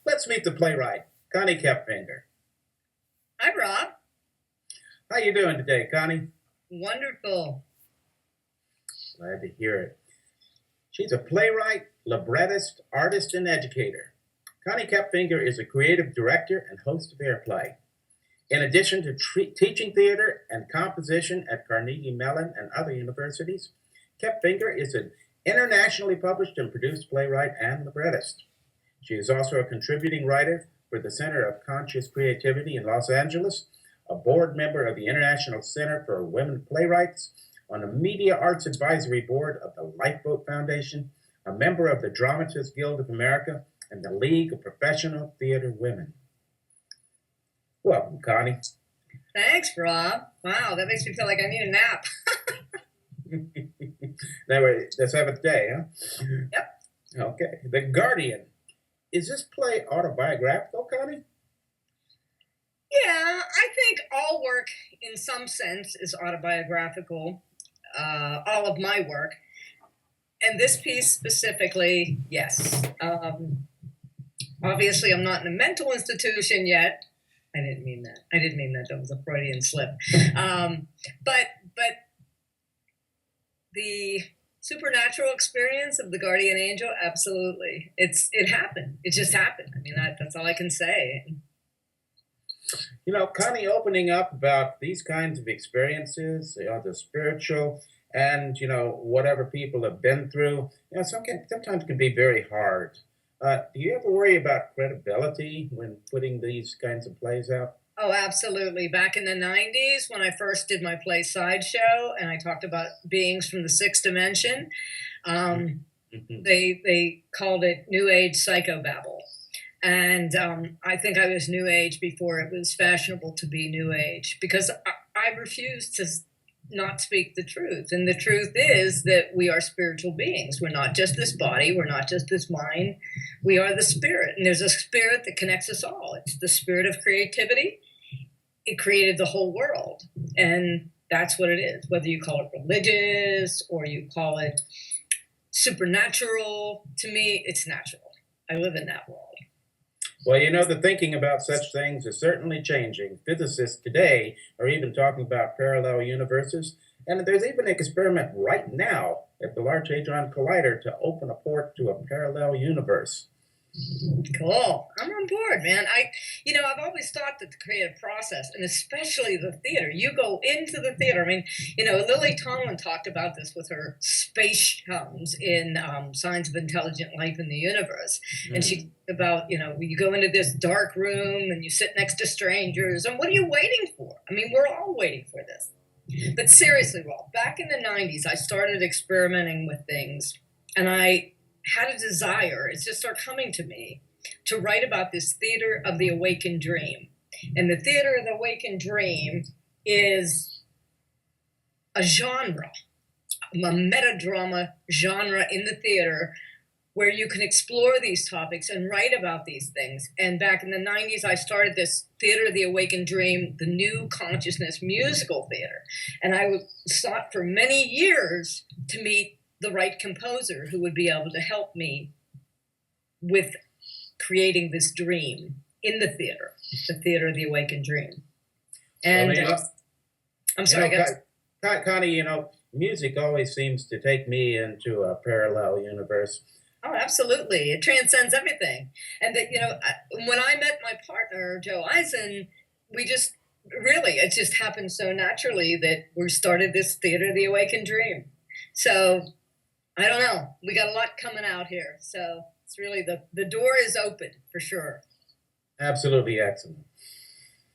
Let's meet the playwright, Coni Koepfinger. Hi, Rob. How you doing today, Connie? Wonderful. Glad to hear it. She's a playwright, librettist, artist, and educator. Coni Koepfinger is a creative director and host of Airplay. In addition to teaching theater and composition at Carnegie Mellon and other universities, Koepfinger is an internationally published and produced playwright and librettist. She is also a contributing writer for the Center of Conscious Creativity in Los Angeles, a board member of the International Center for Women Playwrights, on the Media Arts Advisory Board of the Lifeboat Foundation, a member of the Dramatists Guild of America, and the League of Professional Theater Women. Welcome, Connie. Thanks, Rob. Wow, that makes me feel like I need a nap. Now, the seventh day, huh? Yep. Okay. The Guardian. Is this play autobiographical, Connie? Yeah, I think all work in some sense is autobiographical, all of my work. And this piece specifically, yes. Obviously, I'm not in a mental institution yet. I didn't mean that. That was a Freudian slip. But the supernatural experience of the guardian angel, absolutely. It happened. It just happened. I mean, that's all I can say. You know, Connie, opening up about these kinds of experiences, the spiritual and, whatever people have been through, sometimes can be very hard. Do you ever worry about credibility when putting these kinds of plays out? Oh, absolutely. Back in the 90s, when I first did my play Sideshow, and I talked about beings from the sixth dimension, they called it New Age psychobabble. And I think I was New Age before it was fashionable to be New Age, because I refused to not speak the truth. And the truth is that we are spiritual beings. We're not just this body. We're not just this mind. We are the spirit. And there's a spirit that connects us all. It's the spirit of creativity. It created the whole world. And that's what it is, whether you call it religious or you call it supernatural. To me, it's natural. I live in that world. Well, the thinking about such things is certainly changing. Physicists today are even talking about parallel universes, and there's even an experiment right now at the Large Hadron Collider to open a port to a parallel universe. Cool. I'm on board, man. I've always thought that the creative process, and especially the theater, you go into the theater. I mean, Lily Tomlin talked about this with her space chums in Signs of Intelligent Life in the Universe. And she talked about, you go into this dark room and you sit next to strangers, and what are you waiting for? I mean, we're all waiting for this. But seriously, Rob, back in the 90s, I started experimenting with things, and I had a desire, it just started coming to me, to write about this theater of the awakened dream. And the theater of the awakened dream is a genre, a metadrama genre in the theater where you can explore these topics and write about these things. And back in the 90s, I started this Theater of the Awakened Dream, the New Consciousness musical theater. And I sought for many years to meet the right composer who would be able to help me with creating this dream in the Theater of the Awakened Dream. And I'm sorry, guys. Connie, music always seems to take me into a parallel universe. Oh, absolutely. It transcends everything. And that, when I met my partner, Joe Eisen, it just happened so naturally that we started this Theater of the Awakened Dream. So I don't know. We got a lot coming out here. So it's really the door is open for sure. Absolutely excellent.